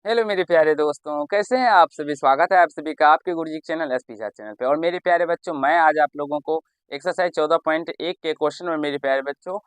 Hello मेरे प्यारे दोस्तों, कैसे हैं आप सभी। स्वागत है आप सभी का आपके गुरुजी के चैनल एसपी झा चैनल पे। और मेरे प्यारे बच्चों, मैं आज आप लोगों को एक्सरसाइज 14.1 के क्वेश्चन में मेरे प्यारे बच्चों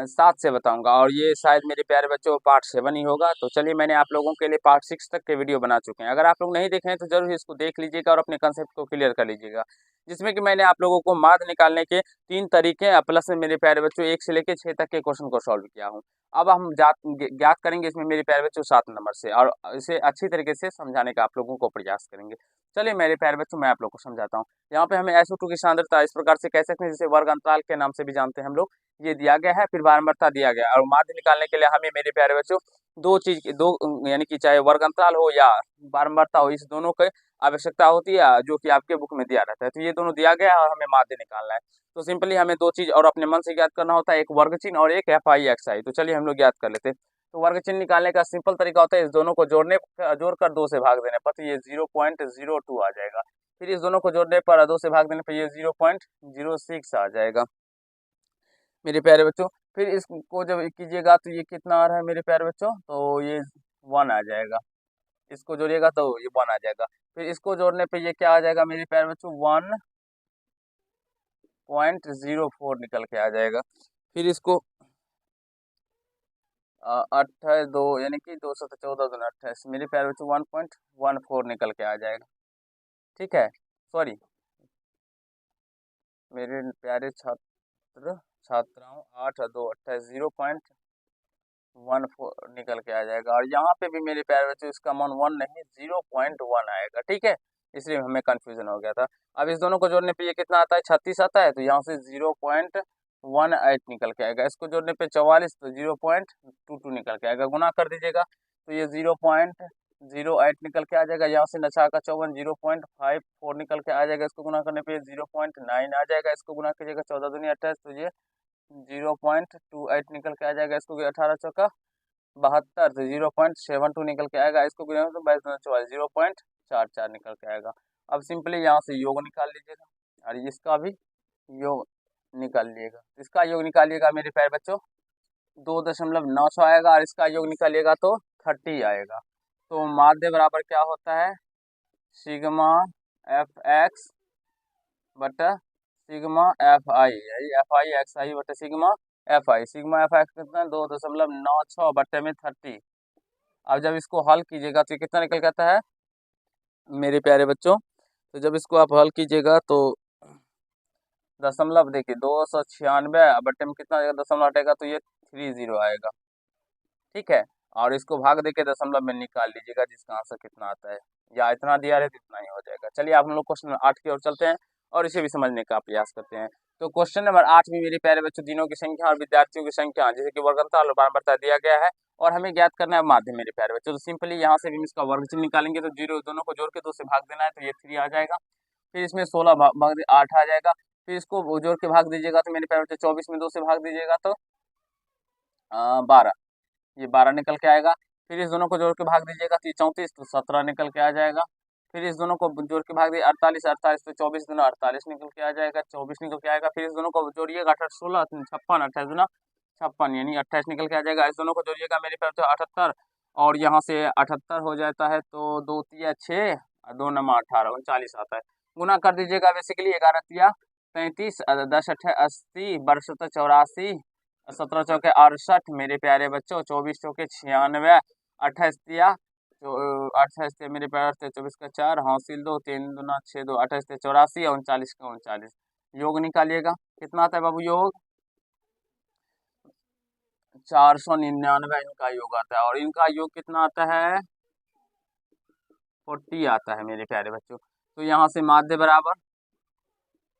7 से बताऊंगा। और ये शायद मेरे प्यारे बच्चों पार्ट 7 ही होगा। तो चलिए, मैंने आप लोगों के लिए पार्ट 6 तक के वीडियो बना चुके हैं। अगर आप लोग नहीं देखे हैं तो जरूर इसको देख लीजिएगा और अपने कंसेप्ट को क्लियर कर लीजिएगा, जिसमें कि मैंने आप लोगों को मार्क्स निकालने के 3 तरीके प्लस में मेरे प्यारे बच्चों 1 से लेकर 6 तक के क्वेश्चन को सॉल्व किया हूँ। अब हम ज्ञात करेंगे इसमें मेरे प्यारे बच्चों 7 नंबर से, और इसे अच्छी तरीके से समझाने का आप लोगों को प्रयास करेंगे। चलिए मेरे प्यारे बच्चों, मैं आप लोग को समझाता हूँ। यहाँ पे हमें SO2 की सांद्रता इस प्रकार से कह सकते हैं, जिसे वर्ग अंतराल के नाम से भी जानते हैं हम लोग। ये दिया गया है, फिर बारंबारता दिया गया है, और माध्य निकालने के लिए हमें मेरे प्यारे बच्चों दो यानी कि चाहे वर्ग अंतराल हो या बारंबारता हो, इस दोनों की आवश्यकता होती है, जो कि आपके बुक में दिया रहता है। तो ये दोनों दिया गया है और हमें माध्य निकालना है। तो सिंपली हमें दो चीज और अपने मन से ज्ञात करना होता है, एक वर्ग चिन्ह और एक FI/XI। तो चलिए हम लोग ज्ञात कर लेते हैं। तो वर्ग चिन्ह निकालने का सिंपल तरीका होता है, इस दोनों को जोड़कर 2 से भाग देने पर, तो ये 0.02 आ जाएगा। फिर इस दोनों को जोड़ने पर 2 से भाग देने पर ये 0.06 आ जाएगा मेरे प्यारे बच्चों। फिर इसको जब कीजिएगा तो ये कितना आ रहा है मेरे प्यारे बच्चों, तो ये 1 आ जाएगा। इसको जोड़िएगा तो ये 1 आ जाएगा। फिर इसको जोड़ने पे ये क्या आ जाएगा मेरे प्यारे बच्चों, 1.04 निकल के आ जाएगा। फिर इसको 28 2 यानी कि 214 दूना 28 मेरे प्यारे बच्चों 1.14 निकल के आ जाएगा। ठीक है, सॉरी मेरे प्यारे छात्राओं, 8 2 28 0.14 निकल के आ जाएगा। और यहाँ पे भी मेरे प्यारे बच्चों इसका मान 1 नहीं 0.1 आएगा। ठीक है, इसलिए हमें कंफ्यूजन हो गया था। अब इस दोनों को जोड़ने पे ये कितना आता है, 36 आता है, तो यहाँ से 0.18 निकल के आएगा। इसको जोड़ने पे 44, तो 0.22 निकल के आएगा। गुना कर दीजिएगा तो ये 0.08 निकल के आ जाएगा। यहाँ से नछा का 54 0.54 निकल के आ जाएगा। इसको गुना करने पे 0.9 आ जाएगा। इसको गुना कीजिएगा 14 दूनी 28, तो ये 0.28 निकल के आ जाएगा। इसको 18 चौका 72, तो 0.72 निकल के आएगा। इसको गिना तो 22 दूना 44 0.44 निकल के आएगा। अब सिंपली यहाँ से योग निकाल लीजिएगा और इसका भी योग निकाल लीजिएगा। इसका योग निकालिएगा मेरे प्यारे बच्चों 2.96 आएगा, और इसका योग निकालिएगा तो 30 आएगा। तो माध्य बराबर क्या होता है, सिग्मा FX बटा सिग्मा FI, FI/XI बटा सिग्मा FI। सिग्मा FI कितना 2.96 बटे में 30। अब जब इसको हल कीजिएगा तो कितना निकल के आता है मेरे प्यारे बच्चों, तो जब इसको आप हल कीजिएगा तो दशमलव देखिए 296 बटे में कितना दशमलव हटेगा, तो ये 30 आएगा। ठीक है, और इसको भाग देके दशमलव में निकाल लीजिएगा, जिसका आंसर कितना आता है, या इतना दिया रहे तो इतना ही हो जाएगा। चलिए आप हम लोग क्वेश्चन नंबर 8 की ओर चलते हैं और इसे भी समझने का प्रयास करते हैं। तो क्वेश्चन नंबर 8 में मेरे प्यारे बच्चों दिनों की संख्या और विद्यार्थियों की संख्या, जैसे कि वर्गंतराल और बारंबारता दिया गया है, और हमें ज्ञात करना है माध्य मेरे प्यारे बच्चों। तो सिंपली यहाँ से भी इसका वर्ग चिन्ह निकालेंगे, तो 0 दोनों को जोड़ के 2 से भाग देना है, तो ये 3 आ जाएगा। फिर इसमें 16 भाग 8 आ जाएगा। फिर इसको जोड़ के भाग दीजिएगा तो मेरे प्यारे बच्चों 24 में 2 से भाग दीजिएगा तो 12, ये 12 निकल के आएगा। फिर इस दोनों को जोड़ के भाग दीजिएगा तो ये 34, तो 17 निकल के आ जाएगा। फिर इस दोनों को जोड़ के भाग दिए 48, 48 तो 24 दूना 48 निकल के आ जाएगा, 24 निकल के आएगा। फिर इस दोनों को जोड़िएगा 18 16 56, 28 दूना 56 यानी 28 निकल के आ जाएगा। इस दोनों को जोड़िएगा मेरे पास तो 78, और यहाँ से 78 हो जाता है, तो 2 तिया 6 और 2 नमा 18 39 आता है। गुना कर दीजिएगा बेसिकली 11 तिया 35, 10 अठे 80, 12 सत्तर 84, 17 चौके 68 मेरे प्यारे बच्चों, 24 चौके 96, 28 तिया 28 थे मेरे प्यारे 24 का 4 हासिल 2 3 दूना 6 2 28 थे 84 और 39 का 39। योग निकालिएगा कितना आता है बाबू, योग 499 इनका योग आता है, और इनका योग कितना आता है 40 आता है मेरे प्यारे बच्चों। तो यहाँ से माध्य बराबर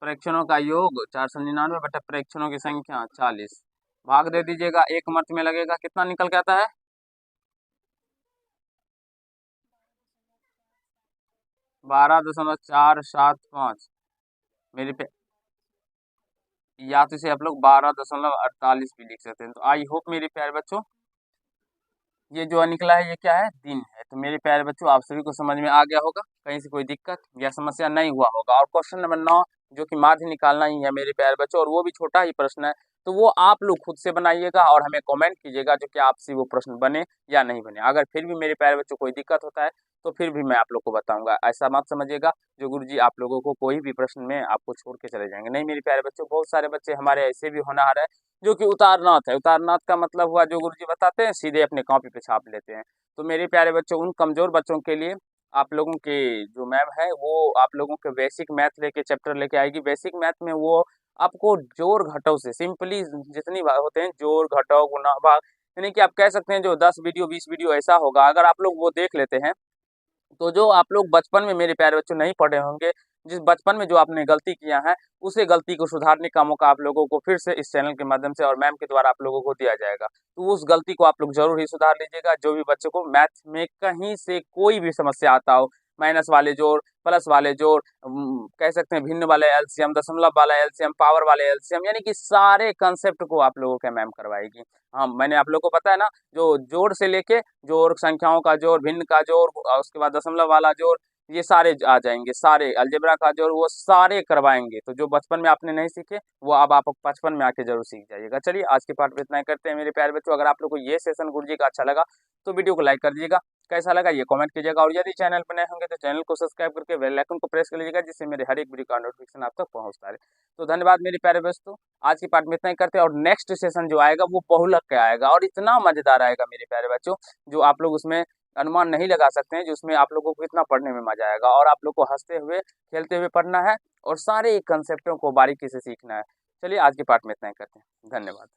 प्रेक्षणों का योग 499 बटा प्रेक्षणों की संख्या 40, भाग दे दीजिएगा, एक मत में लगेगा, कितना निकल के आता है 12.475 मेरे पे, या तो इसे आप लोग 12.48 भी लिख सकते हैं। तो आई होप मेरे प्यारे बच्चों ये जो निकला है ये क्या है, दिन है। तो मेरे प्यारे बच्चों आप सभी को समझ में आ गया होगा, कहीं से कोई दिक्कत या समस्या नहीं हुआ होगा। और क्वेश्चन नंबर 9 जो कि माध्य निकालना ही है मेरे प्यारे बच्चों, और वो भी छोटा ही प्रश्न है, तो वो आप लोग खुद से बनाइएगा और हमें कमेंट कीजिएगा जो कि आपसे वो प्रश्न बने या नहीं बने। अगर फिर भी मेरे प्यारे बच्चों कोई दिक्कत होता है तो फिर भी मैं आप लोग को बताऊँगा। ऐसा मत समझिएगा जो गुरुजी आप लोगों को कोई भी प्रश्न में आपको छोड़ के चले जाएँगे। नहीं मेरे प्यारे बच्चों, बहुत सारे बच्चे हमारे ऐसे भी होनहार हैं जो कि उतारनाथ है। उतारनाथ का मतलब हुआ जो गुरुजी बताते हैं सीधे अपने कॉपी पे छाप लेते हैं। तो मेरे प्यारे बच्चों, उन कमज़ोर बच्चों के लिए आप लोगों के जो मैम है वो आप लोगों के बेसिक मैथ लेके चैप्टर लेके आएगी। बेसिक मैथ में वो आपको जोड़ घटाव से सिंपली जितनी बार होते हैं जोड़ घटाव गुणा भाग, यानी कि आप कह सकते हैं जो 10 वीडियो 20 वीडियो ऐसा होगा, अगर आप लोग वो देख लेते हैं तो जो आप लोग बचपन में मेरे प्यारे बच्चों नहीं पढ़े होंगे, जिस बचपन में जो आपने गलती किया है, उसी गलती को सुधारने का मौका आप लोगों को फिर से इस चैनल के माध्यम से और मैम के द्वारा आप लोगों को दिया जाएगा। तो उस गलती को आप लोग ज़रूर ही सुधार लीजिएगा। जो भी बच्चों को मैथ में कहीं से कोई भी समस्या आता हो, माइनस वाले जोड़, प्लस वाले जोड़, कह सकते हैं भिन्न वाले एलसीएम, दशमलव वाला एलसीएम, पावर वाले एलसीएम, यानी कि सारे कांसेप्ट को आप लोगों के मैम करवाएगी। हाँ, मैंने आप लोगों को बताया ना, जो जोड़ से लेके जोड़, संख्याओं का जोड़, भिन्न का जोड़, उसके बाद दशमलव वाला जोड़, ये सारे आ जाएँगे, सारे अलजेब्रा का जोड़ वो सारे करवाएँगे। तो जो बचपन में आपने नहीं सीखे, वो अब आप बचपन में आके ज़रूर सीख जाइएगा। चलिए आज के पार्ट में इतना ही करते हैं मेरे प्यारे बच्चों। अगर आप लोग को ये सेशन गुरुजी का अच्छा लगा, तो वीडियो को लाइक कर दीजिएगा। कैसा लगा ये कमेंट कीजिएगा और यदि चैनल पर नए होंगे तो चैनल को सब्सक्राइब करके बेल आइकन को प्रेस कर लीजिएगा, जिससे मेरे हर एक वीडियो का नोटिफिकेशन आप तक पहुँचता रहे। तो धन्यवाद मेरे प्यारे दोस्तों। आज की पार्ट में इतना ही करते हैं और नेक्स्ट सेशन जो आएगा वो बहुलक का आएगा और इतना मज़ेदार आएगा मेरे प्यारे बच्चों, जो आप लोग उसमें अनुमान नहीं लगा सकते हैं, जिसमें आप लोगों को कितना पढ़ने में मज़ा आएगा और आप लोग को हँसते हुए, खेलते हुए पढ़ना है और सारे कंसेप्टों को बारीकी से सीखना है। चलिए आज की पार्ट में इतना ही करते हैं। धन्यवाद।